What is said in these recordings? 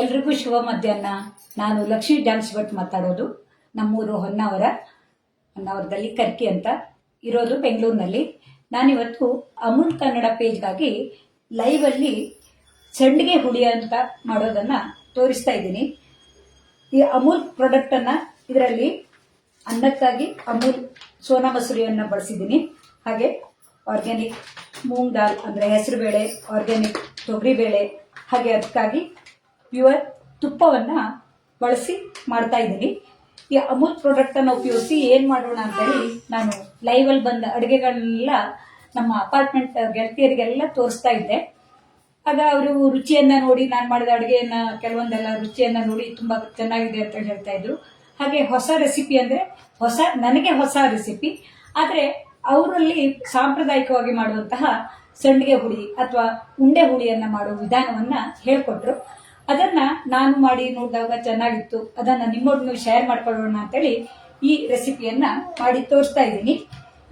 ಎಲ್ರಿಗೂ ಶುಭ ಮಧ್ಯಾಹ್ನ. ನಾನು ಲಕ್ಷ್ಮೀ ಡ್ಯಾನ್ಸ್ ಭಟ್ ಮಾತಾಡೋದು. ನಮ್ಮೂರು ಹೊನ್ನಾವರದಲ್ಲಿ ಕರ್ಕಿ ಅಂತ ಇರೋದು, ಬೆಂಗಳೂರಿನಲ್ಲಿ. ನಾನಿವತ್ತು ಅಮೂಲ್ ಕನ್ನಡ ಪೇಜ್ಗಾಗಿ ಲೈವ್ ಅಲ್ಲಿ ಸಂಡಿಗೆ ಹುಳಿ ಅಂತ ಮಾಡೋದನ್ನ ತೋರಿಸ್ತಾ ಇದ್ದೀನಿ. ಈ ಅಮೂಲ್ ಪ್ರಾಡಕ್ಟ್ ಅನ್ನ ಇದರಲ್ಲಿ ಅನ್ನಕ್ಕಾಗಿ ಅಮೂಲ್ ಸೋನಾ ಮಸೂರಿಯನ್ನ ಬಳಸಿದ್ದೀನಿ. ಹಾಗೆ ಆರ್ಗ್ಯಾನಿಕ್ ಮೂಂಗ್ ದಾಲ್ ಅಂದ್ರೆ ಹೆಸರುಬೇಳೆ, ಆರ್ಗ್ಯಾನಿಕ್ ತೊಗರಿಬೇಳೆ, ಹಾಗೆ ಅದಕ್ಕಾಗಿ ಪ್ಯೂರ್ ತುಪ್ಪವನ್ನ ಬಳಸಿ ಮಾಡ್ತಾ ಇದ್ದೀನಿ. ಈ ಅಮೂಲ್ ಪ್ರಾಡಕ್ಟ್ ಅನ್ನು ಉಪಯೋಗಿಸಿ ಏನ್ ಮಾಡೋಣ ಅಂತೇಳಿ ನಾನು ಲೈವ್ ಅಲ್ಲಿ ಬಂದ ಅಡುಗೆಗಳನ್ನೆಲ್ಲ ನಮ್ಮ ಅಪಾರ್ಟ್ಮೆಂಟ್ ಗೆಳತಿಯರಿಗೆಲ್ಲ ತೋರಿಸ್ತಾ ಇದ್ದೆ. ಆಗ ಅವರು ರುಚಿಯನ್ನ ನೋಡಿ, ನಾನು ಮಾಡಿದ ಅಡುಗೆಯನ್ನ ಕೆಲವೊಂದೆಲ್ಲ ರುಚಿಯನ್ನ ನೋಡಿ ತುಂಬಾ ಚೆನ್ನಾಗಿದೆ ಅಂತ ಹೇಳ್ತಾ ಇದ್ರು. ಹಾಗೆ ಹೊಸ ರೆಸಿಪಿ ಅಂದ್ರೆ ನನಗೆ ಹೊಸ ರೆಸಿಪಿ, ಆದ್ರೆ ಅವರಲ್ಲಿ ಸಾಂಪ್ರದಾಯಿಕವಾಗಿ ಮಾಡುವಂತಹ ಸಂಡಿಗೆ ಹುಳಿ ಅಥವಾ ಉಂಡೆ ಹುಳಿಯನ್ನ ಮಾಡುವ ವಿಧಾನವನ್ನ ಹೇಳ್ಕೊಟ್ರು. ಅದನ್ನ ನಾನು ಮಾಡಿ ನೋಡಿದಾಗ ಚೆನ್ನಾಗಿತ್ತು. ಅದನ್ನ ನಿಮ್ಮೊಡನೆ ಶೇರ್ ಮಾಡ್ಕೊಳ್ಳೋಣ ಅಂತೇಳಿ ಈ ರೆಸಿಪಿಯನ್ನ ಮಾಡಿ ತೋರಿಸ್ತಾ ಇದ್ದೀನಿ.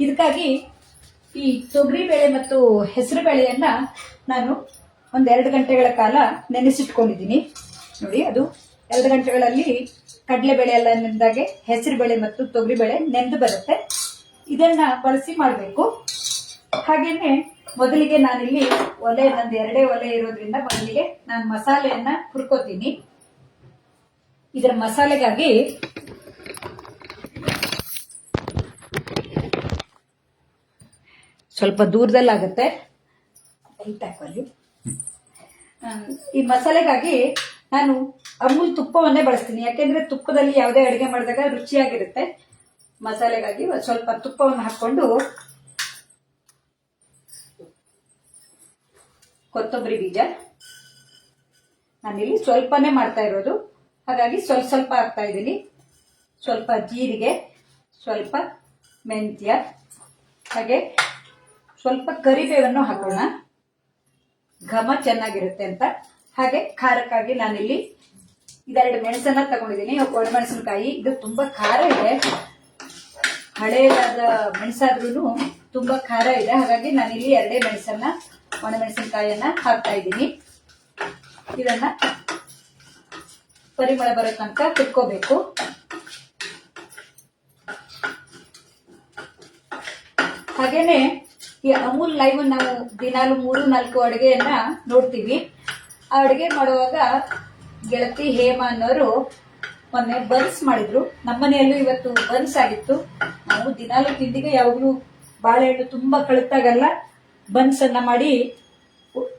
ಇದಕ್ಕಾಗಿ ಈ ತೊಗರಿಬೇಳೆ ಮತ್ತು ಹೆಸರು ಬೇಳೆಯನ್ನ ನಾನು 2 ಗಂಟೆಗಳ ಕಾಲ ನೆನೆಸಿಟ್ಕೊಂಡಿದ್ದೀನಿ. ನೋಡಿ, ಅದು 2 ಗಂಟೆಗಳಲ್ಲಿ ಕಡಲೆಬೇಳೆ ಎಲ್ಲ ನೆಂದಾಗೆ ಹೆಸರು ಬೇಳೆ ಮತ್ತು ತೊಗರಿಬೇಳೆ ನೆಂದು ಬರುತ್ತೆ. ಇದನ್ನ ಬಳಸಿ ಮಾಡಬೇಕು. ಹಾಗೇನೆ ಮೊದಲಿಗೆ ನಾನಿಲ್ಲಿ ನಂದು 2 ಒಲೆ ಇರೋದ್ರಿಂದ ಮೊದಲಿಗೆ ನಾನು ಮಸಾಲೆಯನ್ನ ಹುರ್ಕೋತೀನಿ. ಇದರ ಮಸಾಲೆಗಾಗಿ ಸ್ವಲ್ಪ ದೂರದಲ್ಲಾಗುತ್ತೆ. ಈ ಮಸಾಲೆಗಾಗಿ ನಾನು ಅಮೂಲ್ ತುಪ್ಪವನ್ನೇ ಬಳಸ್ತೀನಿ. ಯಾಕೆಂದ್ರೆ ತುಪ್ಪದಲ್ಲಿ ಯಾವುದೇ ಅಡುಗೆ ಮಾಡಿದಾಗ ರುಚಿಯಾಗಿರುತ್ತೆ. ಮಸಾಲೆಗಾಗಿ ಸ್ವಲ್ಪ ತುಪ್ಪವನ್ನು ಹಾಕೊಂಡು ಕೊತ್ತಂಬರಿ ಬೀಜ, ನಾನಿಲ್ಲಿ ಸ್ವಲ್ಪನೇ ಮಾಡ್ತಾ ಇರೋದು, ಹಾಗಾಗಿ ಸ್ವಲ್ಪ ಹಾಕ್ತಾ ಇದ್ದೀನಿ. ಸ್ವಲ್ಪ ಜೀರಿಗೆ, ಸ್ವಲ್ಪ ಮೆಂತ್ಯ, ಹಾಗೆ ಸ್ವಲ್ಪ ಕರಿಬೇವನ್ನು ಹಾಕೋಣ, ಘಮ ಚೆನ್ನಾಗಿರುತ್ತೆ ಅಂತ. ಹಾಗೆ ಖಾರಕ್ಕಾಗಿ ನಾನಿಲ್ಲಿ 2 ಮೆಣಸನ್ನ ತಗೊಂಡಿದ್ದೀನಿ, ಒಣಮೆಣಸಿನಕಾಯಿ. ಇದು ತುಂಬಾ ಖಾರ ಇದೆ, ಹಳೆಯದಾದ ಮೆಣಸಾದ್ರೂ ತುಂಬಾ ಖಾರ ಇದೆ. ಹಾಗಾಗಿ ನಾನಿಲ್ಲಿ 2 ಒಣಮೆಣಸಿನಕಾಯಿಯನ್ನ ಹಾಕ್ತಾ ಇದ್ದೀನಿ. ಇದನ್ನ ಪರಿಮಳ ಬರೋ ತನಕ ಕುಟ್ಕೋಬೇಕು. ಹಾಗೇನೆ ಈ ಅಮೂಲ್ ಲೈವ್ ನಾವು ದಿನಾಲು 3-4 ಅಡುಗೆಯನ್ನ ನೋಡ್ತೀವಿ. ಆ ಅಡುಗೆ ಮಾಡುವಾಗ ಗೆಳತಿ ಹೇಮಾ ಅನ್ನೋರು ಮೊನ್ನೆ ಬನ್ಸ್ ಮಾಡಿದ್ರು. ನಮ್ಮನೆಯಲ್ಲೂ ಇವತ್ತು ಬನ್ಸ್ ಆಗಿತ್ತು. ನಾವು ದಿನಾಲು ತಿಂಡಿಗೆ ಯಾವಾಗಲೂ ಬಾಳೆಹಣ್ಣು ತುಂಬಾ ಕಳುತ್ತಾಗಲ್ಲ ಬನ್ಸ್ ಅನ್ನ ಮಾಡಿ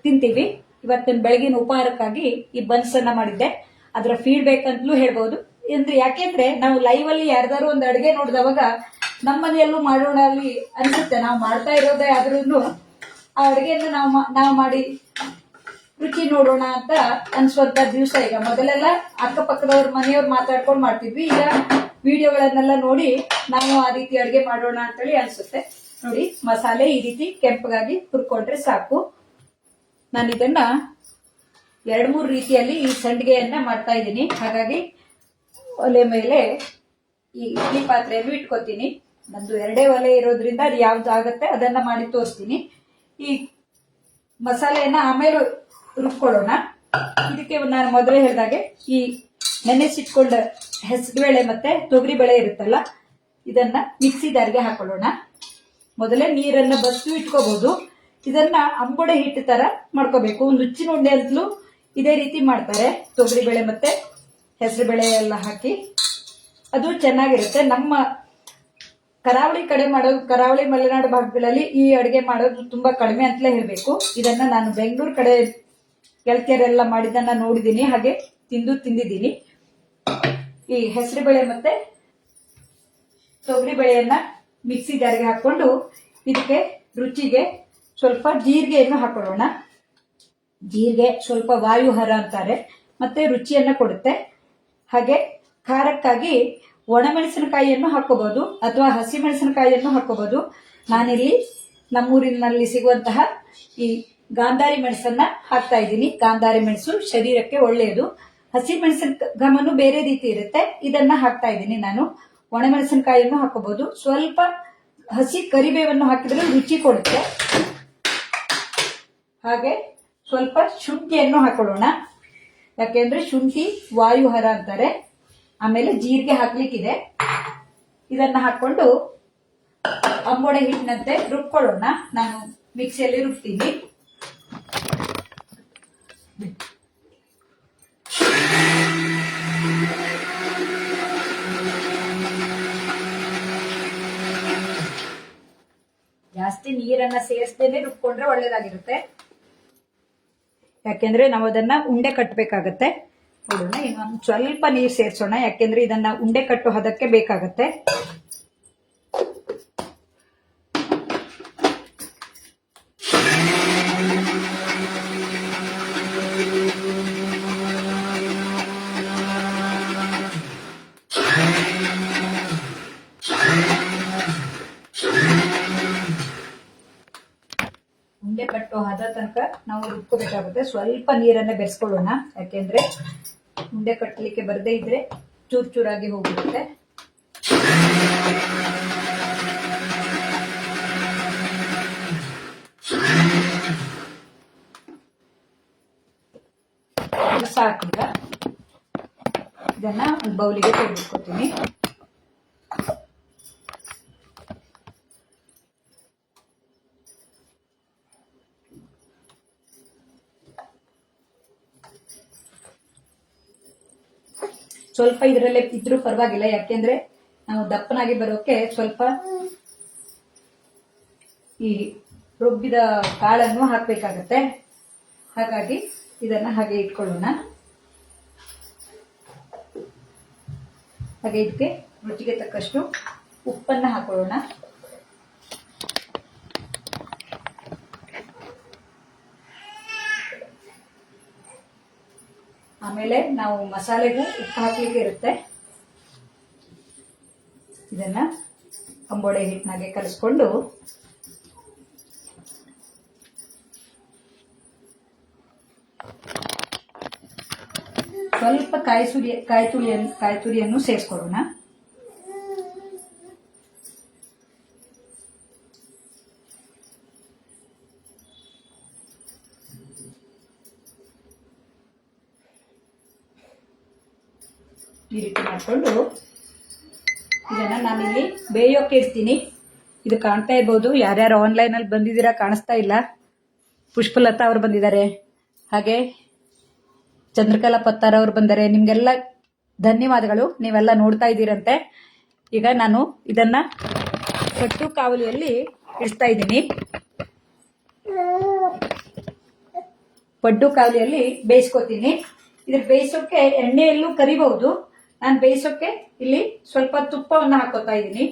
ತಿಂತೀವಿ. ಇವತ್ತಿನ ಬೆಳಗಿನ ಉಪಹಾರಕ್ಕಾಗಿ ಈ ಬನ್ಸ್ ಅನ್ನ ಮಾಡಿದ್ದೆ. ಅದರ ಫೀಡ್ಬ್ಯಾಕ್ ಅಂತಲೂ ಹೇಳ್ಬಹುದು. ಯಾಕೆಂದ್ರೆ ನಾವು ಲೈವ್ ಅಲ್ಲಿ ಯಾರ್ದಾರು ಒಂದು ಅಡುಗೆ ನೋಡಿದವಾಗ ನಮ್ಮನೆಯಲ್ಲೂ ಮಾಡೋಣ ಅಲ್ಲಿ ಅನ್ಸುತ್ತೆ. ನಾವು ಮಾಡ್ತಾ ಇರೋದೇ ಆದ್ರೂ ಆ ಅಡುಗೆಯನ್ನು ನಾವು ಮಾಡಿ ರುಚಿ ನೋಡೋಣ ಅಂತ ಅನ್ಸುವಂತ ದಿವಸ ಈಗ. ಮೊದಲೆಲ್ಲ ಅಕ್ಕಪಕ್ಕದವ್ರ ಮನೆಯವ್ರು ಮಾತಾಡ್ಕೊಂಡು ಮಾಡ್ತಿದ್ವಿ. ಈಗ ವಿಡಿಯೋಗಳನ್ನೆಲ್ಲ ನೋಡಿ ನಾವು ಆ ರೀತಿ ಅಡುಗೆ ಮಾಡೋಣ ಅಂತೇಳಿ ಅನ್ಸುತ್ತೆ. ನೋಡಿ, ಮಸಾಲೆ ಈ ರೀತಿ ಕೆಂಪಗಾಗಿ ಹುರ್ಕೊಂಡ್ರೆ ಸಾಕು. ನಾನು ಇದನ್ನ 2-3 ರೀತಿಯಲ್ಲಿ ಈ ಸಂಡಿಗೆಯನ್ನ ಮಾಡ್ತಾ ಇದ್ದೀನಿ. ಹಾಗಾಗಿ ಒಲೆ ಮೇಲೆ ಈ ಇಡ್ಲಿ ಪಾತ್ರೆಯನ್ನು ಇಟ್ಕೋತೀನಿ. ನಂದು 2 ಒಲೆ ಇರೋದ್ರಿಂದ ಅದು ಯಾವ್ದು ಆಗತ್ತೆ ಅದನ್ನ ಮಾಡಿ ತೋರಿಸ್ತೀನಿ. ಈ ಮಸಾಲೆಯನ್ನ ಆಮೇಲೆ ರುಬ್ಕೊಳ್ಳೋಣ. ಇದಕ್ಕೆ ನಾನು ಮೊದಲೇ ಹೇಳಿದಾಗೆ ಈ ನೆನೆಸಿಟ್ಕೊಂಡ ಹೆಸರುಬೇಳೆ ಮತ್ತೆ ತೊಗರಿಬೇಳೆ ಇರುತ್ತಲ್ಲ, ಇದನ್ನ ಮಿಕ್ಸಿ ಜಾರ್ಗೆ ಹಾಕೊಳ್ಳೋಣ. ಮೊದಲೇ ನೀರನ್ನ ಬಸ್ತು ಇಟ್ಕೋಬಹುದು. ಇದನ್ನ ಅಂಬೊಡೆ ಹಿಟ್ಟು ತರ ಮಾಡ್ಕೋಬೇಕು. ನುಚ್ಚಿನ ಉಂಡೆ ಅಂತಲೂ ಇದೇ ರೀತಿ ಮಾಡ್ತಾರೆ. ತೊಗರಿಬೇಳೆ ಮತ್ತೆ ಹೆಸರುಬೇಳೆ ಎಲ್ಲ ಹಾಕಿ ಅದು ಚೆನ್ನಾಗಿರುತ್ತೆ. ನಮ್ಮ ಕರಾವಳಿ ಕಡೆ ಮಾಡೋದು, ಕರಾವಳಿ ಮಲೆನಾಡು ಭಾಗಗಳಲ್ಲಿ ಈ ಅಡುಗೆ ಮಾಡೋದು ತುಂಬಾ ಕಡಿಮೆ ಅಂತಲೇ ಹೇಳ್ಬೇಕು. ಇದನ್ನ ನಾನು ಬೆಂಗಳೂರು ಕಡೆ ಗೆಳತಿಯರೆಲ್ಲ ಮಾಡಿದ್ದನ್ನ ನೋಡಿದ್ದೀನಿ, ಹಾಗೆ ತಿಂದಿದ್ದೀನಿ. ಈ ಹೆಸರುಬೇಳೆ ಮತ್ತೆ ತೊಗರಿಬೇಳೆಯನ್ನ ಮಿಕ್ಸಿ ಜಾರಿಗೆ ಹಾಕೊಂಡು ಇದಕ್ಕೆ ರುಚಿಗೆ ಸ್ವಲ್ಪ ಜೀರಿಗೆಯನ್ನು ಹಾಕೊಳ್ಳೋಣ. ಜೀರಿಗೆ ಸ್ವಲ್ಪ ವಾಯುಹರ ಅಂತಾರೆ, ಮತ್ತೆ ರುಚಿಯನ್ನ ಕೊಡುತ್ತೆ. ಹಾಗೆ ಖಾರಕ್ಕಾಗಿ ಒಣಮೆಣಸಿನಕಾಯಿಯನ್ನು ಹಾಕೋಬಹುದು ಅಥವಾ ಹಸಿ ಮೆಣಸಿನಕಾಯಿಯನ್ನು ಹಾಕೋಬಹುದು. ನಾನಿಲ್ಲಿ ನಮ್ಮೂರಿನಲ್ಲಿ ಸಿಗುವಂತಹ ಈ ಗಾಂಧಾರಿ ಮೆಣಸನ್ನ ಹಾಕ್ತಾ ಇದ್ದೀನಿ. ಗಾಂಧಾರಿ ಮೆಣಸು ಶರೀರಕ್ಕೆ ಒಳ್ಳೆಯದು. ಹಸಿ ಮೆಣಸಿನ ಘಮನು ಬೇರೆ ರೀತಿ ಇರುತ್ತೆ. ಇದನ್ನ ಹಾಕ್ತಾ ಇದ್ದೀನಿ ನಾನು. ಒಣಮೆಣಸಿನಕಾಯಿಯನ್ನು ಹಾಕೋಬಹುದು. ಸ್ವಲ್ಪ ಹಸಿ ಕರಿಬೇವನ್ನು ಹಾಕಿದ್ರೆ ರುಚಿ ಕೊಡುತ್ತೆ. ಹಾಗೆ ಸ್ವಲ್ಪ ಶುಂಠಿಯನ್ನು ಹಾಕೊಳ್ಳೋಣ. ಯಾಕೆಂದ್ರೆ ಶುಂಠಿ ವಾಯುಹರ ಅಂತಾರೆ. ಆಮೇಲೆ ಜೀರಿಗೆ ಹಾಕ್ಲಿಕ್ಕಿದೆ. ಇದನ್ನ ಹಾಕೊಂಡು ಅಂಬೋಡೆ ಹಿಟ್ಟಿನಂತೆ ರುಬ್ಕೊಳ್ಳೋಣ. ನಾನು ಮಿಕ್ಸಿಯಲ್ಲಿ ರುಬ್ತೀನಿ. ಜಾಸ್ತಿ ನೀರನ್ನ ಸೇರಿಸದೇನೆ ರುಬ್ಕೊಂಡ್ರೆ ಒಳ್ಳೇದಾಗಿರುತ್ತೆ. ಯಾಕೆಂದ್ರೆ ನಾವು ಅದನ್ನ ಉಂಡೆ ಕಟ್ಟಬೇಕಾಗತ್ತೆ. ನೋಡೋಣ, ಇನ್ನೊಂದು ಸ್ವಲ್ಪ ನೀರು ಸೇರಿಸೋಣ. ಯಾಕೆಂದ್ರೆ ಇದನ್ನ ಉಂಡೆ ಕಟ್ಟೋ ಹದಕ್ಕೆ ಬೇಕಾಗತ್ತೆ. ಉಂಡೆ ಕಟ್ಟೋ ಹದ ತನಕ ನಾವು ರುಬ್ಕೋಬೇಕಾಗುತ್ತೆ. ಸ್ವಲ್ಪ ನೀರನ್ನ ಬೆರೆಸ್ಕೊಳ್ಳೋಣ. ಯಾಕೆಂದ್ರೆ ಉಂಡೆ ಕಟ್ಟಲಿಕ್ಕೆ ಬರದೇ ಇದ್ರೆ ಚೂರ್ ಚೂರಾಗಿ ಹೋಗಿರುತ್ತೆ. ಸಾಕು. ಇದನ್ನ ಒಂದು ಬೌಲಿಗೆ ತೆಗೆದುಕೊತೀನಿ. ಸ್ವಲ್ಪ ಇದರಲ್ಲೇ ಇದ್ರೂ ಪರವಾಗಿಲ್ಲ. ಯಾಕೆಂದ್ರೆ ನಾವು ದಪ್ಪನಾಗಿ ಬರೋಕೆ ಸ್ವಲ್ಪ ಈ ರುಬ್ಬಿದ ಕಾಳನ್ನು ಹಾಕ್ಬೇಕಾಗತ್ತೆ. ಹಾಗಾಗಿ ಇದನ್ನ ಹಾಗೆ ಇಟ್ಕೊಳ್ಳೋಣ. ಹಾಗೆ ಇದಕ್ಕೆ ರುಚಿಗೆ ತಕ್ಕಷ್ಟು ಉಪ್ಪನ್ನ ಹಾಕೊಳ್ಳೋಣ. ಆಮೇಲೆ ನಾವು ಮಸಾಲೆಗೂ ಉಪ್ಪು ಹಾಕ್ಲಿಕ್ಕೆ ಇರುತ್ತೆ. ಇದನ್ನ ಅಂಬೋಡೆ ಹಿಟ್ಟಿನಾಗೆ ಕಲಿಸ್ಕೊಂಡು ಸ್ವಲ್ಪ ಕಾಯಿ ತುರಿಯನ್ನು ಸೇರಿಸ್ಕೊಳ್ಳೋಣ. ಈ ರೀತಿ ಮಾಡಿಕೊಂಡು ಇದನ್ನ ನಾನಿಲ್ಲಿ ಬೇಯೋಕೆ ಇಡ್ತೀನಿ. ಇದು ಕಾಣ್ತಾ ಇರ್ಬೋದು. ಯಾರ್ಯಾರು ಆನ್ಲೈನ್ ಅಲ್ಲಿ ಬಂದಿದ್ದೀರಾ ಕಾಣಿಸ್ತಾ ಇಲ್ಲ. ಪುಷ್ಪಲತಾ ಅವರು ಬಂದಿದ್ದಾರೆ, ಹಾಗೆ ಚಂದ್ರಕಲಾ ಪತ್ತಾರ್ ಅವರು ಬಂದರೆ. ನಿಮ್ಗೆಲ್ಲ ಧನ್ಯವಾದಗಳು, ನೀವೆಲ್ಲ ನೋಡ್ತಾ ಇದ್ದೀರಂತೆ. ಈಗ ನಾನು ಇದನ್ನ ಪಡ್ಡು ಕಾವಲಿಯಲ್ಲಿ ಇಡಿಸ್ತಾ ಇದ್ದೀನಿ. ಪಡ್ಡು ಕಾವಲಿಯಲ್ಲಿ ಬೇಯಿಸ್ಕೊತೀನಿ. ಇದ್ರ ಬೇಯಿಸೋಕೆ ಎಣ್ಣೆಯಲ್ಲೂ ಕರಿಬಹುದು. ನಾನು ಬೇಯಿಸೋಕೆ ಇಲ್ಲಿ ಸ್ವಲ್ಪ ತುಪ್ಪವನ್ನು ಹಾಕೋತಾ ಇದ್ದೀನಿ.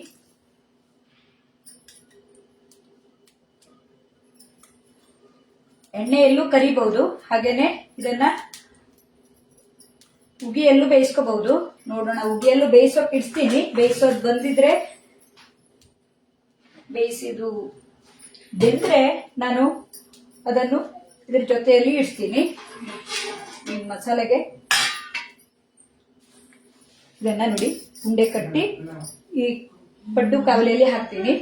ಎಣ್ಣೆಯಲ್ಲೂ ಕರಿಬಹುದು, ಹಾಗೇನೆ ಇದನ್ನ ಉಗಿಯಲ್ಲೂ ಬೇಯಿಸ್ಕೋಬಹುದು. ನೋಡೋಣ, ಉಗಿಯಲ್ಲೂ ಬೇಯಿಸೋಕೆ ಇಡ್ತೀನಿ. ಬೇಯಿಸೋದು ಬಂದಿದ್ರೆ ಬೇಯಿಸಿದು ಬೆಂದ್ರೆ ನಾನು ಅದನ್ನು ಇದ್ರ ಜೊತೆಯಲ್ಲಿ ಇಡ್ತೀನಿ. ಮಸಾಲೆಗೆ ಇದನ್ನ ನೋಡಿ ಉಂಡೆ ಕಟ್ಟಿ ಈ ಪಡ್ಡು ಕಾವಲಿಯಲ್ಲಿ ಹಾಕ್ತೀನಿ.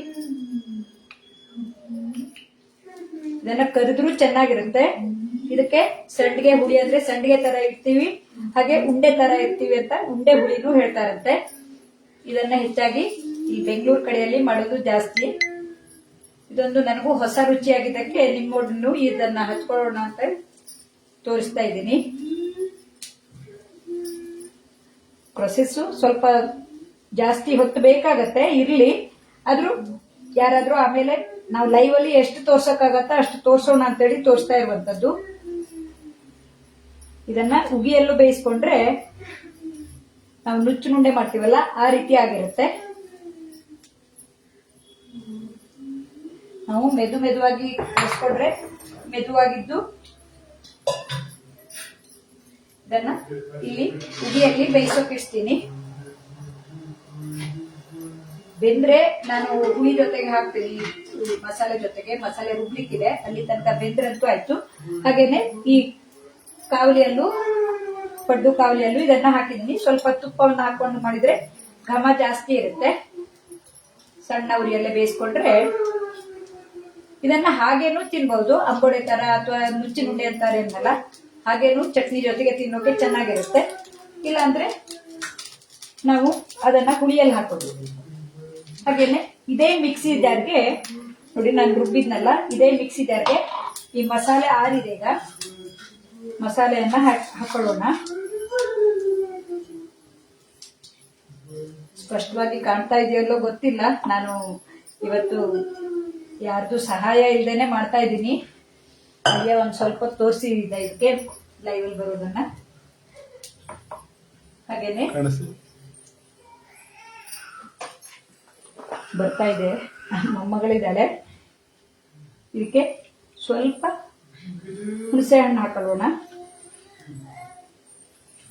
ಇದನ್ನ ಕರಿದ್ರೂ ಚೆನ್ನಾಗಿರುತ್ತೆ. ಇದಕ್ಕೆ ಸಂಡಿಗೆ ಹುಳಿ ಅಂದ್ರೆ ಸಂಡಿಗೆ ತರ ಇಡ್ತೀವಿ, ಹಾಗೆ ಉಂಡೆ ತರ ಇರ್ತೀವಿ ಅಂತ ಉಂಡೆ ಹುಳಿನೂ ಹೇಳ್ತಾರಂತೆ. ಇದನ್ನ ಹೆಚ್ಚಾಗಿ ಈ ಬೆಂಗಳೂರು ಕಡೆಯಲ್ಲಿ ಮಾಡೋದು ಜಾಸ್ತಿ. ಇದೊಂದು ನನಗೂ ಹೊಸ ರುಚಿಯಾಗಿದ್ದಕ್ಕೆ ನಿಮ್ಮನ್ನು ಇದನ್ನ ಹಚ್ಕೊಳ್ಳೋಣ ಅಂತ ತೋರಿಸ್ತಾ ಇದ್ದೀನಿ. ಪ್ರೊಸೆಸ್ ಸ್ವಲ್ಪ ಜಾಸ್ತಿ ಹೊತ್ತು ಬೇಕಾಗತ್ತೆ, ಇರ್ಲಿ. ಆದ್ರೂ ಯಾರಾದ್ರೂ ಆಮೇಲೆ ನಾವು ಲೈವ್ ಅಲ್ಲಿ ಎಷ್ಟು ತೋರ್ಸೋಕ್ಕಾಗತ್ತ ಅಷ್ಟು ತೋರ್ಸೋಣ ಅಂತೇಳಿ ತೋರಿಸ್ತಾ ಇರುವಂತದ್ದು. ಇದನ್ನ ಉಗಿಯಲ್ಲೂ ಬೇಯಿಸ್ಕೊಂಡ್ರೆ ನಾವು ನುಚ್ಚು ನುಂಡೆ ಮಾಡ್ತೀವಲ್ಲ ಆ ರೀತಿ ಆಗಿರುತ್ತೆ. ನಾವು ಮೆದುವಾಗಿ ಕಲಿಸ್ಕೊಂಡ್ರೆ ಮೆದುವಾಗಿದ್ದು ಇದನ್ನ ಇಲ್ಲಿ ಉಗಿಯಲ್ಲಿ ಬೇಯಿಸೋಕೆ ಇಡ್ತೀನಿ. ಬೆಂದ್ರೆ ನಾನು ಹುಳಿ ಜೊತೆಗೆ ಹಾಕ್ತೀನಿ, ಮಸಾಲೆ ಜೊತೆಗೆ. ಮಸಾಲೆ ರುಬ್ಲಿಕ್ಕಿದೆ, ಅಲ್ಲಿ ತನಕ ಬೆಂದ್ರಂತೂ ಆಯ್ತು. ಹಾಗೇನೆ ಈ ಕಾವಲಿಯಲ್ಲೂ ಪಡ್ಡು ಕಾವಲಿಯಲ್ಲೂ ಇದನ್ನ ಹಾಕಿದೀನಿ. ಸ್ವಲ್ಪ ತುಪ್ಪವನ್ನು ಹಾಕೊಂಡು ಮಾಡಿದ್ರೆ ಘಮ ಜಾಸ್ತಿ ಇರುತ್ತೆ. ಸಣ್ಣ ಉರಿಯಲ್ಲೇ ಬೇಯಿಸ್ಕೊಂಡ್ರೆ ಇದನ್ನ ಹಾಗೇನು ತಿನ್ಬಹುದು, ಅಂಬೋಡೆ ತರ ಅಥವಾ ನುಚ್ಚಿನುಂಡೆ ಅಂತಾರೆ ಅನ್ನಲ್ಲ. ಹಾಗೇನು ಚಟ್ನಿ ಜೊತೆಗೆ ತಿನ್ನೋಕೆ ಚೆನ್ನಾಗಿರುತ್ತೆ. ಇಲ್ಲಾಂದ್ರೆ ನಾವು ಅದನ್ನ ಹುಳಿಯಲ್ಲಿ ಹಾಕೋದು. ಹಾಗೇನೆ ಇದೇ ಮಿಕ್ಸಿ ಜಾರ್ಗೆ ನೋಡಿ, ನಾನು ರುಬ್ಬಿದ್ನಲ್ಲ, ಇದೇ ಮಿಕ್ಸಿ ಜಾರ್ಗೆ ಈ ಮಸಾಲೆ ಆರಿದೆ. ಈಗ ಮಸಾಲೆಯನ್ನ ಹಾಕೊಳ್ಳೋಣ. ಸ್ಪಷ್ಟವಾಗಿ ಕಾಣ್ತಾ ಇದೆಯಲ್ಲೋ ಗೊತ್ತಿಲ್ಲ, ನಾನು ಇವತ್ತು ಯಾರ್ದು ಸಹಾಯ ಇಲ್ದೇನೆ ಮಾಡ್ತಾ ಇದ್ದೀನಿ. ಹಾಗೆ ಒಂದ್ ಸ್ವಲ್ಪ ತೋರಿಸಿದೆ ಇದಕ್ಕೆ ಲೈವ್ ಅಲ್ಲಿ ಬರೋದನ್ನ. ಹಾಗೇನೆ ಬರ್ತಾ ಇದೆ, ಮೊಮ್ಮಗಳಿದ್ದಾಳೆ. ಇದಕ್ಕೆ ಸ್ವಲ್ಪ ಹುಣಸೆ ಹಣ್ಣು ಹಾಕೊಳ್ಳೋಣ.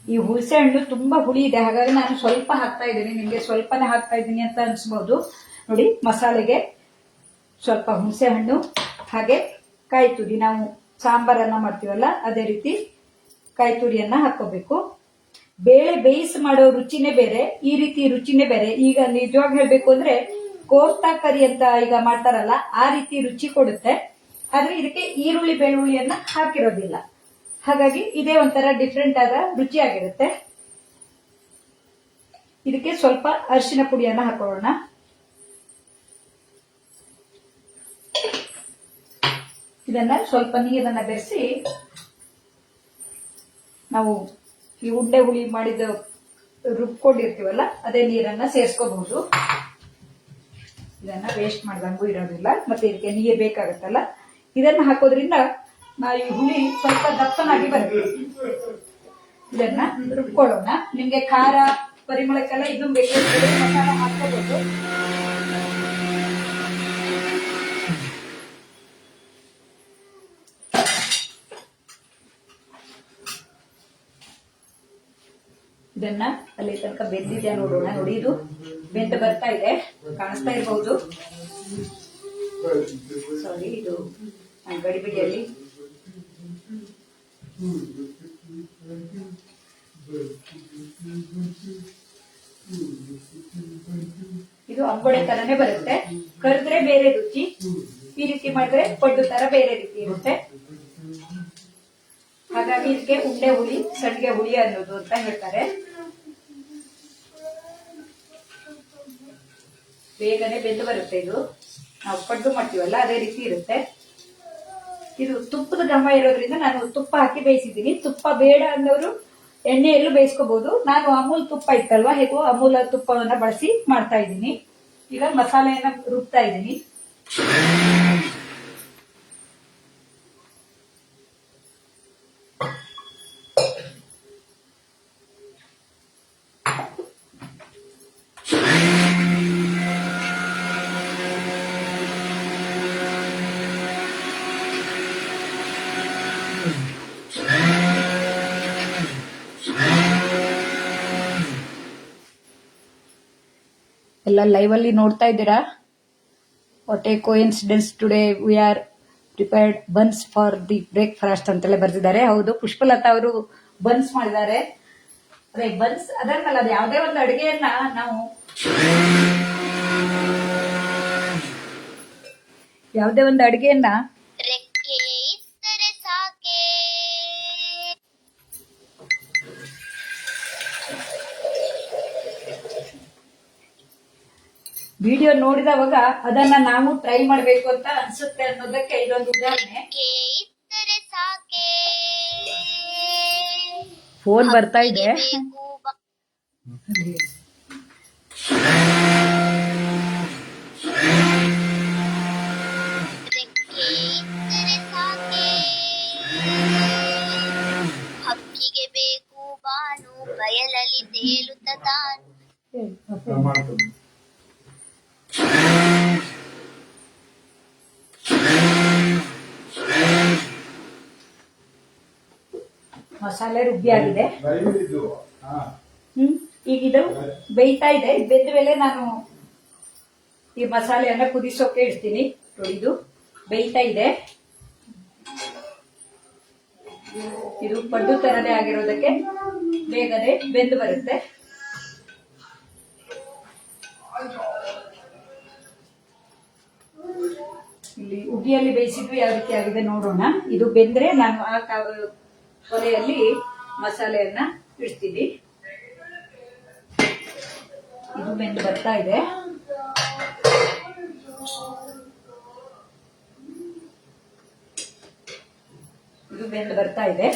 ಈ ಹುಣಸೆ ಹಣ್ಣು ತುಂಬಾ ಹುಳಿ ಇದೆ, ಹಾಗಾಗಿ ನಾನು ಸ್ವಲ್ಪ ಹಾಕ್ತಾ ಇದ್ದೀನಿ. ನಿಮ್ಗೆ ಸ್ವಲ್ಪನೇ ಹಾಕ್ತಾ ಇದ್ದೀನಿ ಅಂತ ಅನ್ಸ್ಬಹುದು. ನೋಡಿ, ಮಸಾಲೆಗೆ ಸ್ವಲ್ಪ ಹುಣಸೆ ಹಣ್ಣು, ಹಾಗೆ ಕಾಯಿ ತುರಿ. ನಾವು ಸಾಂಬಾರನ್ನ ಮಾಡ್ತೀವಲ್ಲ ಅದೇ ರೀತಿ ಕಾಯಿ ತುರಿಯನ್ನ ಹಾಕೋಬೇಕು. ಬೇಳೆ ಬೇಯಿಸಿ ಮಾಡೋ ರುಚಿನೇ ಬೇರೆ, ಈ ರೀತಿ ರುಚಿನೇ ಬೇರೆ. ಈಗ ನಿಜವಾಗಿ ಹೇಳ್ಬೇಕು ಅಂದ್ರೆ ಕೋಫ್ತಾ ಕರಿ ಅಂತ ಈಗ ಮಾಡ್ತಾರಲ್ಲ, ಆ ರೀತಿ ರುಚಿ ಕೊಡುತ್ತೆ. ಆದ್ರೆ ಇದಕ್ಕೆ ಈರುಳ್ಳಿ ಬೆಳ್ಳುಳ್ಳಿಯನ್ನ ಹಾಕಿರೋದಿಲ್ಲ, ಹಾಗಾಗಿ ಇದೇ ಒಂಥರ ಡಿಫ್ರೆಂಟ್ ಆದ ರುಚಿಯಾಗಿರುತ್ತೆ. ಇದಕ್ಕೆ ಸ್ವಲ್ಪ ಅರಿಶಿನ ಪುಡಿಯನ್ನ ಹಾಕೊಳ್ಳೋಣ. ಇದನ್ನ ಸ್ವಲ್ಪ ನೀರನ್ನ ಬೆರೆಸಿ ನಾವು ಈ ಉಂಡೆ ಹುಳಿ ಮಾಡಿದ ರುಬ್ಕೊಂಡಿರ್ತೀವಲ್ಲ ಅದೇ ನೀರನ್ನ ಸೇರಿಸ್ಕೋಬಹುದು. ಇದನ್ನ ವೇಸ್ಟ್ ಮಾಡ್ದಂಗೂ ಇರೋದಿಲ್ಲ, ಮತ್ತೆ ಇದಕ್ಕೆ ನೀರು ಬೇಕಾಗತ್ತಲ್ಲ. ಇದನ್ನ ಹಾಕೋದ್ರಿಂದ ಈ ಹುಳಿ ಸ್ವಲ್ಪ ದಪ್ಪನಾಗಿ ಬರುತ್ತೆ. ಇದನ್ನ ರುಬ್ಕೊಳ್ಳೋಣ. ನಿಮ್ಗೆ ಖಾರ ಪರಿಮಳಕ್ಕೆಲ್ಲ ಇದು ಬೇಕಾದ್ರೆ ಮಸಾಲ ಹಾಕೋಬಹುದು. ಇದನ್ನ ಅಲ್ಲಿ ತನಕ ಬೆಂದಿದೆ ನೋಡೋಣ. ನೋಡಿ, ಇದು ಬೆಂದು ಬರ್ತಾ ಇದೆ, ಕಾಣಿಸ್ತಾ ಇರಬಹುದು. ಸಾರಿ, ಇದು ಗಡಿಬಿಡಿಯಲ್ಲಿ ಇದು ಅಂಬೊಡೆ ತರನೇ ಬರುತ್ತೆ. ಕರೆದ್ರೆ ಬೇರೆ ರುಚಿ, ಈ ರೀತಿ ಮಾಡಿದ್ರೆ ಪಡ್ಡು ತರ ಬೇರೆ ರೀತಿ ಇರುತ್ತೆ. ಹಾಗಾಗಿ ಇದಕ್ಕೆ ಉಂಡೆ ಹುಳಿ, ಸಂಡಿಗೆ ಹುಳಿ ಅನ್ನೋದು ಅಂತ ಹೇಳ್ತಾರೆ. ಬೇಗನೆ ಬೆಂದು ಬರುತ್ತೆ. ಇದು ನಾವು ಪಡ್ಡು ಮಾಡ್ತೀವಲ್ಲ ಅದೇ ರೀತಿ ಇರುತ್ತೆ. ಇದು ತುಪ್ಪದ ಘಮ ಇರೋದ್ರಿಂದ ನಾನು ತುಪ್ಪ ಹಾಕಿ ಬೇಯಿಸಿದ್ದೀನಿ. ತುಪ್ಪ ಬೇಡ ಅನ್ನೋರು ಎಣ್ಣೆಯಲ್ಲೂ ಬೇಯಿಸ್ಕೋಬಹುದು. ನಾನು ಅಮೂಲ್ ತುಪ್ಪ ಇತ್ತಲ್ವಾ, ಹೇಗೋ ಅಮೂಲ್ ತುಪ್ಪವನ್ನ ಬಳಸಿ ಮಾಡ್ತಾ ಇದ್ದೀನಿ. ಈಗ ಮಸಾಲೆಯನ್ನ ರುಬ್ತಾ ಇದ್ದೀನಿ. ಎಲ್ಲ ಲೈವ್ ಅಲ್ಲಿ ನೋಡ್ತಾ ಇದ್ದೀರಾ. What A coincidence, today we are prepared buns for the breakfast ಅಂತೆಲ್ಲ ಬರ್ತಿದ್ದಾರೆ. ಹೌದು, ಪುಷ್ಪಲತಾ ಅವರು ಬನ್ಸ್ ಮಾಡಿದ್ದಾರೆ. ಅದೇ ಬನ್ಸ್ ಅದನ್ನಲ್ಲ, ಅದು ಯಾವುದೇ ಒಂದು ಅಡುಗೆಯನ್ನ ನಾವು ವಿಡಿಯೋ ನೋಡಿದವಾಗ ಅದನ್ನ ನಾವು ಟ್ರೈ ಮಾಡಬೇಕು ಅಂತ ಅನ್ಸುತ್ತೆ ಅನ್ನೋದಕ್ಕೆ ಇದೊಂದು ಉದಾಹರಣೆ. ಫೋನ್ ಬರ್ತಾ ಇದೆ. ಹಕ್ಕಿಗೆ ಬೇಕು ಬಾನು, ಬಯಲಲ್ಲಿ ತೇಲುತ್ತ ತಾನು. ಮಸಾಲೆ ರುಬ್ಬಿ ಆಗಿದೆ. ಈಗ ಇದು ಬೇಯ್ತಾ ಇದೆ. ಬೆಂದ ಮೇಲೆ ನಾನು ಈ ಮಸಾಲೆಯನ್ನ ಕುದಿಸೋಕೆ ಇಡ್ತೀನಿ. ಇದು ಬೇಯ್ತಾ ಇದೆ. ಇದು ಪಡ್ಡು ತರನೇ ಆಗಿರೋದಕ್ಕೆ ಬೇಗನೆ ಬೆಂದು ಬರುತ್ತೆ. ಇಲ್ಲಿ ಉಗಿಯಲ್ಲಿ ಬೇಯಿಸಿದ್ವಿ ಯಾವ ರೀತಿ ಆಗಿದೆ ನೋಡೋಣ. ಇದು ಬೆಂದ್ರೆ ನಾನು ಒಲೆಯಲ್ಲಿ ಮಸಾಲೆಯನ್ನ ಇಡ್ತೀನಿ. ಇದು ಬೆಂದು ಬರ್ತಾ ಇದೆ.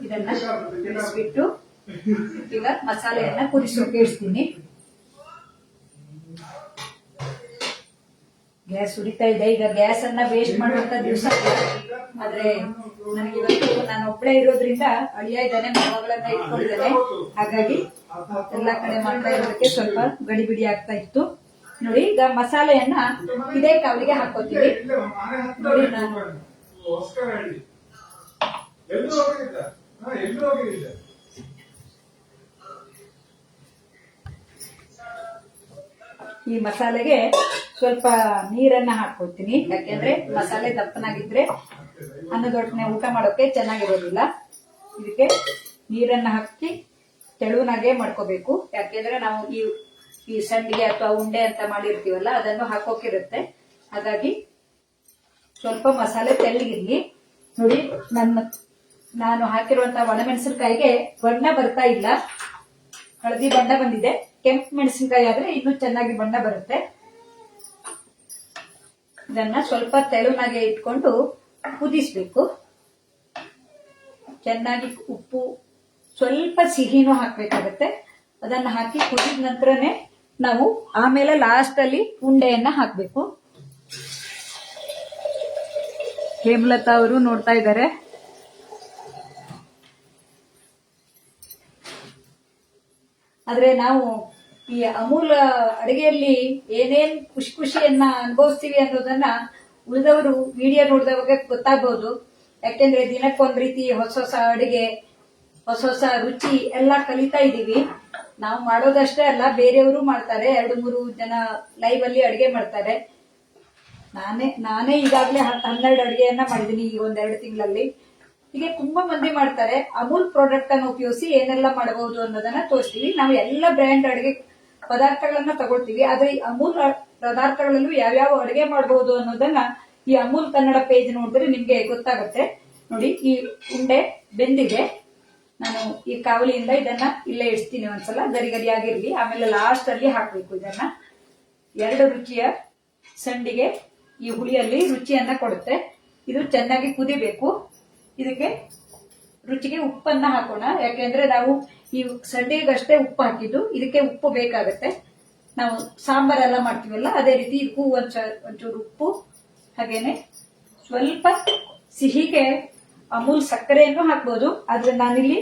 ಇದನ್ನ ಇಳಿಸ್ಬಿಟ್ಟು ಈಗ ಮಸಾಲೆಯನ್ನ ಕುದಿಸೋಕೆ ಇಡ್ತೀನಿ. ಗ್ಯಾಸ್ ಉರಿತಾ ಇದೆ. ಈಗ ಗ್ಯಾಸ್ ಅನ್ನ ವೇಸ್ಟ್ ಮಾಡುವಂತ ದಿವಸ ಆದ್ರೆ ನನಗಿವತ್ತು ನಾನು ಒಬ್ಬಳೇ ಇರೋದ್ರಿಂದ ಅಳಿಯ ಇದ್ದಾನೆ, ಮಗಳನ್ನ ಇಟ್ಕೊಂಡಿದ್ದಾನೆ. ಹಾಗಾಗಿ ಎಲ್ಲಾ ಕಡೆ ಮಾಡ್ತಾ ಇರೋದಕ್ಕೆ ಸ್ವಲ್ಪ ಗಡಿಬಿಡಿ ಆಗ್ತಾ ಇತ್ತು. ನೋಡಿ, ಈಗ ಮಸಾಲೆಯನ್ನ ಇದೇ ಕಾವಲಿಗೆ ಹಾಕೋತೀವಿ. ನೋಡಿ, ನಾನು ಈ ಮಸಾಲೆಗೆ ಸ್ವಲ್ಪ ನೀರನ್ನ ಹಾಕೊಳ್ತೀನಿ. ಯಾಕೆಂದ್ರೆ ಮಸಾಲೆ ದಪ್ಪನಾಗಿದ್ರೆ ಅನ್ನದೊಡನೆ ಊಟ ಮಾಡೋಕೆ ಚೆನ್ನಾಗಿರೋದಿಲ್ಲ. ಇದಕ್ಕೆ ನೀರನ್ನ ಹಾಕಿ ತೆಳುವನಾಗೆ ಮಾಡ್ಕೋಬೇಕು. ಯಾಕೆಂದ್ರೆ ನಾವು ಈ ಸಂಡಿಗೆ ಅಥವಾ ಉಂಡೆ ಅಂತ ಮಾಡಿರ್ತೀವಲ್ಲ, ಅದನ್ನು ಹಾಕೋಕಿರುತ್ತೆ. ಹಾಗಾಗಿ ಸ್ವಲ್ಪ ಮಸಾಲೆ ತೆಳ್ಳಗಿರ್ಲಿ. ನೋಡಿ, ನಾನು ಹಾಕಿರುವಂತಹ ಒಣಮೆಣಸಿನಕಾಯಿಗೆ ಬಣ್ಣ ಬರ್ತಾ ಇಲ್ಲ, ಹಳದಿ ಬಣ್ಣ ಬಂದಿದೆ. ಕೆಂಪು ಮೆಣಸಿನಕಾಯಿ ಆದ್ರೆ ಇನ್ನೂ ಚೆನ್ನಾಗಿ ಬಣ್ಣ ಬರುತ್ತೆ. ಇದನ್ನ ಸ್ವಲ್ಪ ತೆಳುನಾಗೆ ಇಟ್ಕೊಂಡು ಕುದಿಸ್ಬೇಕು. ಚೆನ್ನಾಗಿ ಉಪ್ಪು, ಸ್ವಲ್ಪ ಸಿಹಿನೂ ಹಾಕ್ಬೇಕಾಗತ್ತೆ. ಅದನ್ನ ಹಾಕಿ ಕುದಿದ ನಂತರನೇ ನಾವು ಆಮೇಲೆ ಲಾಸ್ಟ್ ಅಲ್ಲಿ ಉಂಡೆಯನ್ನ ಹಾಕ್ಬೇಕು. ಹೇಮಲತಾ ಅವರು ನೋಡ್ತಾ ಇದ್ದಾರೆ. ಆದ್ರೆ ನಾವು ಈ ಅಮೂಲ್ ಅಡಿಗೆಯಲ್ಲಿ ಏನೇನ್ ಖುಷಿ ಖುಷಿಯನ್ನ ಅನುಭವಿಸ್ತೀವಿ ಅನ್ನೋದನ್ನ ಉಳಿದವರು ವಿಡಿಯೋ ನೋಡಿದವಾಗ ಗೊತ್ತಾಗಬಹುದು. ಯಾಕೆಂದ್ರೆ ದಿನಕ್ಕೊಂದ್ ರೀತಿ ಹೊಸ ಹೊಸ ಅಡಿಗೆ, ಹೊಸ ಹೊಸ ರುಚಿ ಎಲ್ಲ ಕಲಿತಾ ಇದೀವಿ. ನಾವು ಮಾಡೋದಷ್ಟೇ ಅಲ್ಲ, ಬೇರೆಯವರು ಮಾಡ್ತಾರೆ. 2-3 ಜನ ಲೈವ್ ಅಲ್ಲಿ ಅಡಿಗೆ ಮಾಡ್ತಾರೆ. ನಾನೇ ಈಗಾಗಲೇ 12 ಅಡಿಗೆಯನ್ನ ಮಾಡಿದೀನಿ ಈ 1-2 ತಿಂಗಳಲ್ಲಿ. ಹೀಗೆ ತುಂಬಾ ಮಂದಿ ಮಾಡ್ತಾರೆ. ಅಮೂಲ್ ಪ್ರಾಡಕ್ಟ್ ಅನ್ನು ಉಪಯೋಗಿಸಿ ಏನೆಲ್ಲ ಮಾಡಬಹುದು ಅನ್ನೋದನ್ನ ತೋರಿಸ್ತೀವಿ. ನಾವು ಎಲ್ಲ ಬ್ರ್ಯಾಂಡ್ ಅಡಿಗೆ ಪದಾರ್ಥಗಳನ್ನ ತಗೊಳ್ತೀವಿ. ಆದ್ರೆ ಈ ಅಮೂಲ್ ಪದಾರ್ಥಗಳಲ್ಲೂ ಯಾವ್ಯಾವ ಅಡಿಗೆ ಮಾಡಬಹುದು ಅನ್ನೋದನ್ನ ಈ ಅಮೂಲ್ ಕನ್ನಡ ಪೇಜ್ ನೋಡಿದ್ರೆ ನಿಮ್ಗೆ ಗೊತ್ತಾಗುತ್ತೆ. ನೋಡಿ, ಈ ಉಂಡೆ ಬೆಂದಿದೆ. ನಾನು ಈ ಕಾವಲಿಯಿಂದ ಇದನ್ನ ಇಲ್ಲೇ ಇಡ್ತೀನಿ. ಒಂದ್ಸಲ ಗರಿ ಗರಿಯಾಗಿರ್ಲಿ. ಆಮೇಲೆ ಲಾಸ್ಟ್ ಅಲ್ಲಿ ಹಾಕ್ಬೇಕು. ಇದನ್ನ 2 ರುಚಿಯ ಸಂಡಿಗೆ ಈ ಹುಳಿಯಲ್ಲಿ ರುಚಿಯನ್ನ ಕೊಡುತ್ತೆ. ಇದು ಚೆನ್ನಾಗಿ ಕುದಿಬೇಕು. ಇದಕ್ಕೆ ರುಚಿಗೆ ಉಪ್ಪನ್ನ ಹಾಕೋಣ. ಯಾಕೆಂದ್ರೆ ನಾವು ಈ ಸಂಡಿಗೆಗಷ್ಟೇ ಉಪ್ಪು ಹಾಕಿದ್ದು, ಇದಕ್ಕೆ ಉಪ್ಪು ಬೇಕಾಗತ್ತೆ. ನಾವು ಸಾಂಬಾರೆಲ್ಲ ಮಾಡ್ತೀವಲ್ಲ, ಅದೇ ರೀತಿ ಇದಕ್ಕೂ ಒಂಚೂರು ಉಪ್ಪು, ಹಾಗೇನೆ ಸ್ವಲ್ಪ ಸಿಹಿಗೆ ಅಮೂಲ್ ಸಕ್ಕರೆಯನ್ನು ಹಾಕ್ಬೋದು. ಆದ್ರೆ ನಾನಿಲ್ಲಿ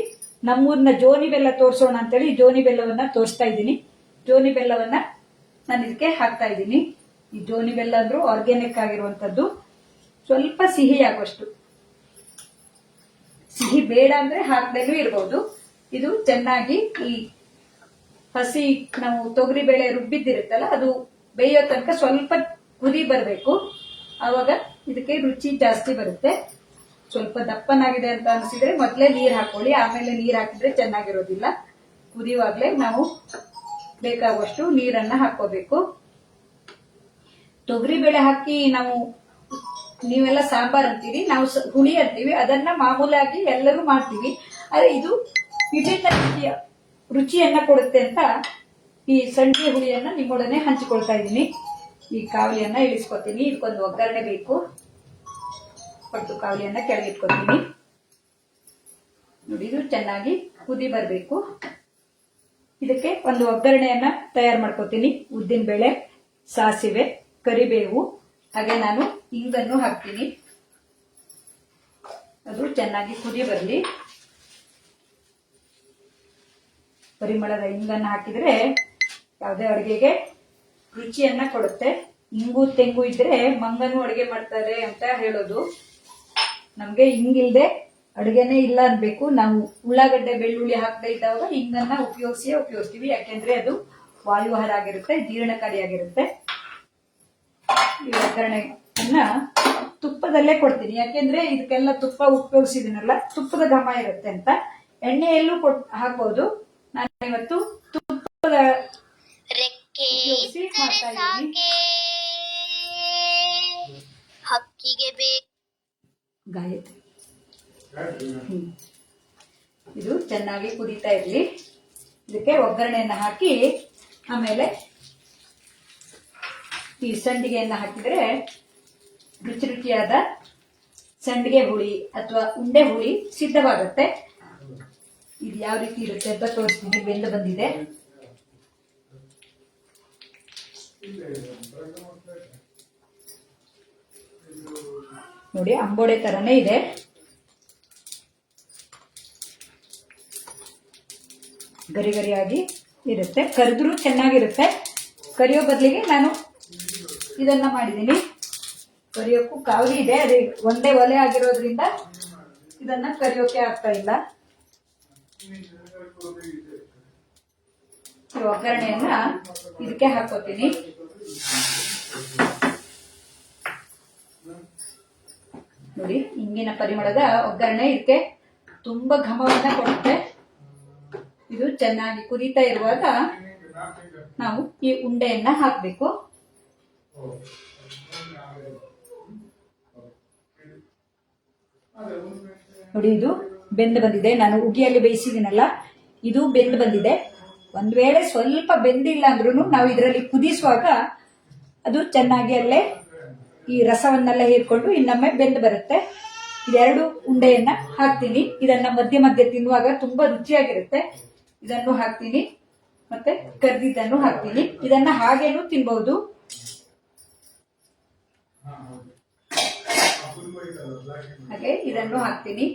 ನಮ್ಮೂರಿನ ಜೋನಿ ಬೆಲ್ಲ ತೋರಿಸೋಣ ಅಂತೇಳಿ ಜೋನಿ ಬೆಲ್ಲವನ್ನ ತೋರಿಸ್ತಾ ಇದ್ದೀನಿ. ಜೋನಿ ಬೆಲ್ಲವನ್ನ ನಾನು ಇದಕ್ಕೆ ಹಾಕ್ತಾ ಇದ್ದೀನಿ. ಈ ಜೋನಿ ಬೆಲ್ಲ ಅಂದ್ರೂ ಆರ್ಗ್ಯಾನಿಕ್ ಆಗಿರುವಂತದ್ದು. ಸ್ವಲ್ಪ ಸಿಹಿ ಆಗುವಷ್ಟು, ಸಿಹಿ ಬೇಡ ಅಂದ್ರೆ ಹಾಕ್ದೇನೂ ಇರಬಹುದು. ಇದು ಚೆನ್ನಾಗಿ ಈ ಹಸಿ ನಾವು ತೊಗರಿ ಬೇಳೆ ರುಬ್ಬಿದ್ದಿರುತ್ತಲ್ಲ, ಅದು ಬೇಯೋ ತನಕ ಸ್ವಲ್ಪ ಕುದಿ ಬರಬೇಕು. ಆವಾಗ ಇದಕ್ಕೆ ರುಚಿ ಜಾಸ್ತಿ ಬರುತ್ತೆ. ಸ್ವಲ್ಪ ದಪ್ಪನಾಗಿದೆ ಅಂತ ಅನಿಸಿದ್ರೆ ಮೊದಲೇ ನೀರ್ ಹಾಕೊಳ್ಳಿ. ಆಮೇಲೆ ನೀರ್ ಹಾಕಿದ್ರೆ ಚೆನ್ನಾಗಿರೋದಿಲ್ಲ. ಕುದಿಯುವಾಗ್ಲೇ ನಾವು ಬೇಕಾಗುವಷ್ಟು ನೀರನ್ನ ಹಾಕೋಬೇಕು. ತೊಗರಿ ಬೇಳೆ ಹಾಕಿ ನೀವೆಲ್ಲ ಸಾಂಬಾರ್ ಅಂತೀವಿ, ನಾವು ಹುಳಿ ಅಂತೀವಿ. ಅದನ್ನ ಮಾಮೂಲಾಗಿ ಎಲ್ಲರೂ ಮಾಡ್ತೀವಿ. ಆದ್ರೆ ಇದು ವಿಭಿನ್ನ ರೀತಿಯ ರುಚಿಯನ್ನ ಕೊಡುತ್ತೆ ಅಂತ ಈ ಸಂಡಿಗೆ ಹುಳಿಯನ್ನ ನಿಮ್ಮೊಡನೆ ಹಂಚಿಕೊಳ್ತಾ ಇದ್ದೀನಿ. ಈ ಕಾವಲಿಯನ್ನ ಇಳಿಸ್ಕೊತೀನಿ. ಇದಕ್ಕೊಂದು ಒಗ್ಗರಣೆ ಬೇಕು. ಕೊಟ್ಟು ಕಾವಲಿಯನ್ನ ಕೆಳಗಿಟ್ಕೊತೀನಿ. ನೋಡಿ, ಇದು ಚೆನ್ನಾಗಿ ಕುದಿ ಬರಬೇಕು. ಇದಕ್ಕೆ ಒಂದು ಒಗ್ಗರಣೆಯನ್ನ ತಯಾರು ಮಾಡ್ಕೋತೀನಿ. ಉದ್ದಿನ ಬೇಳೆ, ಸಾಸಿವೆ, ಕರಿಬೇವು, ಹಾಗೆ ನಾನು ಇಂಗನ್ನು ಹಾಕ್ತೀನಿ. ಅದು ಚೆನ್ನಾಗಿ ಕುದಿ ಬರಲಿ. ಪರಿಮಳದ ಇಂಗನ್ನ ಹಾಕಿದ್ರೆ ಯಾವುದೇ ಅಡುಗೆಗೆ ರುಚಿಯನ್ನ ಕೊಡುತ್ತೆ. ಇಂಗು ತೆಂಗು ಇದ್ರೆ ಮಂಗನು ಅಡುಗೆ ಮಾಡ್ತಾರೆ ಅಂತ ಹೇಳೋದು. ನಮ್ಗೆ ಹಿಂಗಿಲ್ದೆ ಅಡುಗೆನೇ ಇಲ್ಲ ಅನ್ಬೇಕು. ನಾವು ಉಳ್ಳಾಗಡ್ಡೆ, ಬೆಳ್ಳುಳ್ಳಿ ಹಾಕದೇ ಇದ್ದಾಗ ಹಿಂಗನ್ನ ಉಪಯೋಗಿಸ್ತೀವಿ. ಯಾಕೆಂದ್ರೆ ಅದು ವಾಯುವಾಹಾರ ಆಗಿರುತ್ತೆ, ಜೀರ್ಣಕಾರಿಯಾಗಿರುತ್ತೆ. ಈ ಒಗ್ಗರಣೆಯನ್ನ ತುಪ್ಪದಲ್ಲೇ ಕೊಡ್ತೀನಿ. ಯಾಕೆಂದ್ರೆ ಇದಕ್ಕೆಲ್ಲ ತುಪ್ಪ ಉಪಯೋಗಿಸಿದೀನಲ್ಲ, ತುಪ್ಪದ ಘಮ ಇರುತ್ತೆ ಅಂತ. ಎಣ್ಣೆಯಲ್ಲೂ ಹಾಕ್ಬೋದು. ನಾನು ಇವತ್ತು ತುಪ್ಪದ ಉಪಯೋಗಿಸಿ ಮಾಡ್ತಾ ಇದ್ದೀನಿ. ಹಕ್ಕಿಗೆ ಬೇಕು. ಗಾಯತ್ರಿ. ಇದು ಚೆನ್ನಾಗಿ ಕುದೀತಾ ಇರಲಿ. ಇದಕ್ಕೆ ಒಗ್ಗರಣೆಯನ್ನು ಹಾಕಿ ಆಮೇಲೆ ಈ ಸಂಡಿಗೆಯನ್ನು ಹಾಕಿದರೆ ರುಚಿ ರುಚಿಯಾದ ಸಂಡಿಗೆ ಹುಳಿ ಅಥವಾ ಉಂಡೆ ಹುಳಿ ಸಿದ್ಧವಾಗುತ್ತೆ. ಇದು ಯಾವ ರೀತಿ ಇರುತ್ತೆ ಅಂತ ತೋರಿಸ್ತೀನಿ. ಬೆಂದು ಬಂದಿದೆ. ನೋಡಿ, ಅಂಬೋಡೆ ತರನೇ ಇದೆ. ಗರಿ ಗರಿಯಾಗಿ ಇರುತ್ತೆ. ಕರಿದ್ರೂ ಚೆನ್ನಾಗಿರುತ್ತೆ. ಕರಿಯೋ ಬದಲಿಗೆ ನಾನು ಇದನ್ನ ಮಾಡಿದ್ದೀನಿ. ಕರಿಯೋಕ್ಕೂ ಕಾವಲಿ ಇದೆ. ಅದೇ ಒಂದೇ ಒಲೆ ಆಗಿರೋದ್ರಿಂದ ಇದನ್ನ ಕರಿಯೋಕೆ ಆಗ್ತಾ ಇಲ್ಲ. ಈ ಒಗ್ಗರಣೆಯನ್ನ ಇದಕ್ಕೆ ಹಾಕೋತೀನಿ. ನೋಡಿ, ಇಂಗಿನ ಪರಿಮಳದ ಒಗ್ಗರಣೆ ಇದಕ್ಕೆ ತುಂಬಾ ಘಮವನ್ನ ಕೊಡುತ್ತೆ. ಇದು ಚೆನ್ನಾಗಿ ಕುದೀತಾ ಇರುವಾಗ ನಾವು ಈ ಉಂಡೆಯನ್ನ ಹಾಕಬೇಕು. ನೋಡಿ, ಇದು ಬೆಂದು ಬಂದಿದೆ. ನಾನು ಉಗಿಯಲ್ಲಿ ಬೇಯಿಸಿದ್ದೀನಲ್ಲ, ಇದು ಬೆಂದು ಬಂದಿದೆ. ಒಂದ್ ವೇಳೆ ಸ್ವಲ್ಪ ಬೆಂದಿಲ್ಲ ಅಂದ್ರೂ ನಾವು ಇದರಲ್ಲಿ ಕುದಿಸುವಾಗ ಅದು ಚೆನ್ನಾಗಿ ಅಲ್ಲೇ ಈ ರಸವನ್ನೆಲ್ಲ ಹೀರ್ಕೊಂಡು ಇನ್ನೊಮ್ಮೆ ಬೆಂದು ಬರುತ್ತೆ. ಇದೆರಡು ಉಂಡೆಯನ್ನ ಹಾಕ್ತೀನಿ. ಇದನ್ನ ಮಧ್ಯೆ ಮಧ್ಯೆ ತಿನ್ನುವಾಗ ತುಂಬಾ ರುಚಿಯಾಗಿರುತ್ತೆ. ಇದನ್ನು ಹಾಕ್ತೀನಿ, ಮತ್ತೆ ಕರ್ದಿದ್ದನ್ನು ಹಾಕ್ತೀನಿ. ಇದನ್ನ ಹಾಗೇನು ತಿನ್ಬಹುದು. ಹಾಗೆ ಇದನ್ನು ಹಾಕ್ತೀನಿ.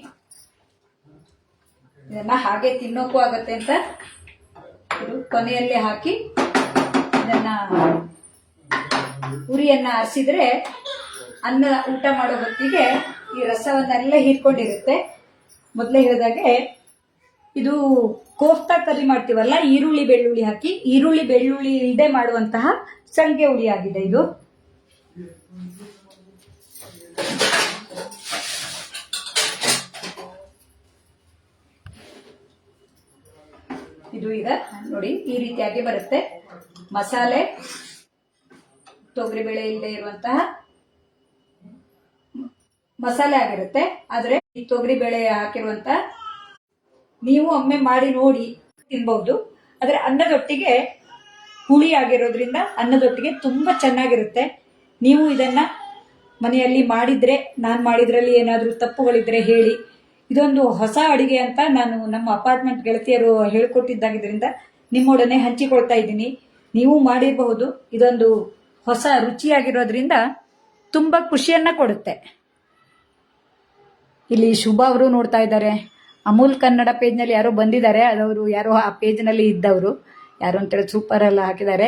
ಇದನ್ನ ಹಾಗೆ ತಿನ್ನೋಕ್ಕೂ ಆಗತ್ತೆ ಅಂತ ಇದು ಕೊನೆಯಲ್ಲಿ ಹಾಕಿ ಇದನ್ನ ಉರಿಯನ್ನ ಆರಿಸಿದ್ರೆ ಅನ್ನ ಊಟ ಮಾಡೋ ಹೊತ್ತಿಗೆ ಈ ರಸವನ್ನೆಲ್ಲ ಹೀರ್ಕೊಂಡಿರುತ್ತೆ. ಮೊದಲೇ ಹೇಳಿದಾಗೆ ಇದು ಕೋಫ್ತಾ ಕರಿ ಮಾಡ್ತೀವಲ್ಲ, ಈರುಳ್ಳಿ ಬೆಳ್ಳುಳ್ಳಿ ಹಾಕಿ, ಈರುಳ್ಳಿ ಬೆಳ್ಳುಳ್ಳಿ ಇಲ್ಲದೆ ಮಾಡುವಂತಹ ಸಂಡಿಗೆ ಹುಳಿ ಆಗಿದೆ ಇದು. ಇದು ಈಗ ನೋಡಿ ಈ ರೀತಿಯಾಗಿ ಬರುತ್ತೆ. ಮಸಾಲೆ ತೊಗರಿಬೇಳೆ ಇಲ್ಲದೆ ಇರುವಂತಹ ಮಸಾಲೆ ಆಗಿರುತ್ತೆ. ಆದ್ರೆ ಈ ತೊಗರಿಬೇಳೆ ಹಾಕಿರುವಂತಹ ನೀವು ಒಮ್ಮೆ ಮಾಡಿ ನೋಡಿ ತಿನ್ಬಹುದು. ಆದ್ರೆ ಅನ್ನದೊಟ್ಟಿಗೆ ಹುಳಿ ಆಗಿರೋದ್ರಿಂದ ಅನ್ನದೊಟ್ಟಿಗೆ ತುಂಬಾ ಚೆನ್ನಾಗಿರುತ್ತೆ. ನೀವು ಇದನ್ನ ಮನೆಯಲ್ಲಿ ಮಾಡಿದ್ರೆ, ನಾನು ಮಾಡಿದ್ರಲ್ಲಿ ಏನಾದ್ರೂ ತಪ್ಪುಗಳಿದ್ರೆ ಹೇಳಿ. ಇದೊಂದು ಹೊಸ ಅಡಿಗೆ ಅಂತ ನಾನು ನಮ್ಮ ಅಪಾರ್ಟ್ಮೆಂಟ್ ಗೆಳತಿಯರು ಹೇಳ್ಕೊಟ್ಟಿದ್ದಾಗಿದ್ದರಿಂದ ನಿಮ್ಮೊಡನೆ ಹಂಚಿಕೊಳ್ತಾ ಇದ್ದೀನಿ. ನೀವು ಮಾಡಿರಬಹುದು. ಇದೊಂದು ಹೊಸ ರುಚಿಯಾಗಿರೋದ್ರಿಂದ ತುಂಬಾ ಖುಷಿಯನ್ನ ಕೊಡುತ್ತೆ. ಇಲ್ಲಿ ಶುಭ ಅವರು ನೋಡ್ತಾ ಇದ್ದಾರೆ. ಅಮೂಲ್ ಕನ್ನಡ ಪೇಜ್ನಲ್ಲಿ ಯಾರೋ ಬಂದಿದ್ದಾರೆ. ಅದವರು ಯಾರೋ ಆ ಪೇಜ್ನಲ್ಲಿ ಇದ್ದವರು ಯಾರು ಅಂತೇಳಿ ಸೂಪರ್ ಎಲ್ಲ ಹಾಕಿದ್ದಾರೆ,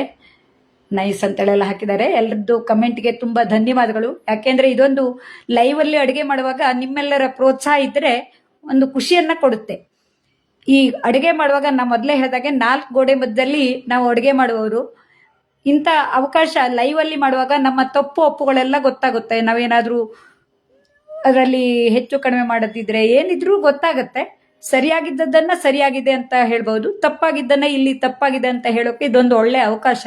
ನೈಸ್ ಅಂತೇಳೆಲ್ಲ ಹಾಕಿದ್ದಾರೆ. ಎಲ್ಲರದ್ದು ಕಮೆಂಟ್ಗೆ ತುಂಬಾ ಧನ್ಯವಾದಗಳು. ಯಾಕೆಂದ್ರೆ ಇದೊಂದು ಲೈವ್ ಅಲ್ಲಿ ಅಡುಗೆ ಮಾಡುವಾಗ ನಿಮ್ಮೆಲ್ಲರ ಪ್ರೋತ್ಸಾಹ ಇದ್ರೆ ಒಂದು ಖುಷಿಯನ್ನ ಕೊಡುತ್ತೆ. ಈ ಅಡುಗೆ ಮಾಡುವಾಗ ನಾ ಮೊದಲೇ ಹೇಳಿದಾಗೆ 4 ಗೋಡೆ ಮಧ್ಯದಲ್ಲಿ ನಾವು ಅಡುಗೆ ಮಾಡುವವರು. ಇಂಥ ಅವಕಾಶ ಲೈವ್ ಅಲ್ಲಿ ಮಾಡುವಾಗ ನಮ್ಮ ತಪ್ಪು ಒಪ್ಪುಗಳೆಲ್ಲ ಗೊತ್ತಾಗುತ್ತೆ. ನಾವೇನಾದ್ರೂ ಅದರಲ್ಲಿ ಹೆಚ್ಚು ಕಡಿಮೆ ಮಾಡದಿದ್ರೆ ಏನಿದ್ರೂ ಗೊತ್ತಾಗತ್ತೆ. ಸರಿಯಾಗಿದ್ದದನ್ನ ಸರಿಯಾಗಿದೆ ಅಂತ ಹೇಳ್ಬಹುದು, ತಪ್ಪಾಗಿದ್ದನ್ನ ಇಲ್ಲಿ ತಪ್ಪಾಗಿದೆ ಅಂತ ಹೇಳೋಕೆ ಇದೊಂದು ಒಳ್ಳೆ ಅವಕಾಶ.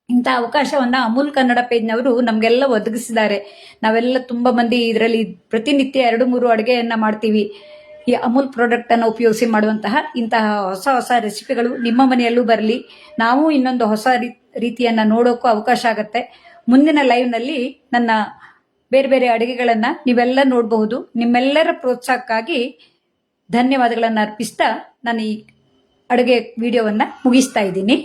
ಇಂಥ ಅವಕಾಶವನ್ನ ಅಮೂಲ್ ಕನ್ನಡ ಪೇಜ್ನವರು ನಮ್ಗೆಲ್ಲ ಒದಗಿಸಿದ್ದಾರೆ. ನಾವೆಲ್ಲ ತುಂಬಾ ಮಂದಿ ಇದರಲ್ಲಿ ಪ್ರತಿನಿತ್ಯ 2-3 ಅಡುಗೆಯನ್ನ ಮಾಡ್ತೀವಿ. ಈ ಅಮೂಲ್ ಪ್ರಾಡಕ್ಟ್ ಅನ್ನು ಉಪಯೋಗಿಸಿ ಮಾಡುವಂತಹ ಇಂತಹ ಹೊಸ ಹೊಸ ರೆಸಿಪಿಗಳು ನಿಮ್ಮ ಮನೆಯಲ್ಲೂ ಬರಲಿ. ನಾವು ಇನ್ನೊಂದು ಹೊಸ ರೀತಿಯನ್ನ ನೋಡೋಕ್ಕೂ ಅವಕಾಶ ಆಗತ್ತೆ. ಮುಂದಿನ ಲೈವ್ನಲ್ಲಿ ನನ್ನ ಬೇರೆ ಬೇರೆ ಅಡುಗೆಗಳನ್ನ ನೀವೆಲ್ಲ ನೋಡಬಹುದು. ನಿಮ್ಮೆಲ್ಲರ ಪ್ರೋತ್ಸಾಹಕ್ಕಾಗಿ ಧನ್ಯವಾದಗಳನ್ನು ಅರ್ಪಿಸ್ತಾ ನಾನು ಈ ಅಡುಗೆ ವಿಡಿಯೋವನ್ನ ಮುಗಿಸ್ತಾ ಇದ್ದೀನಿ.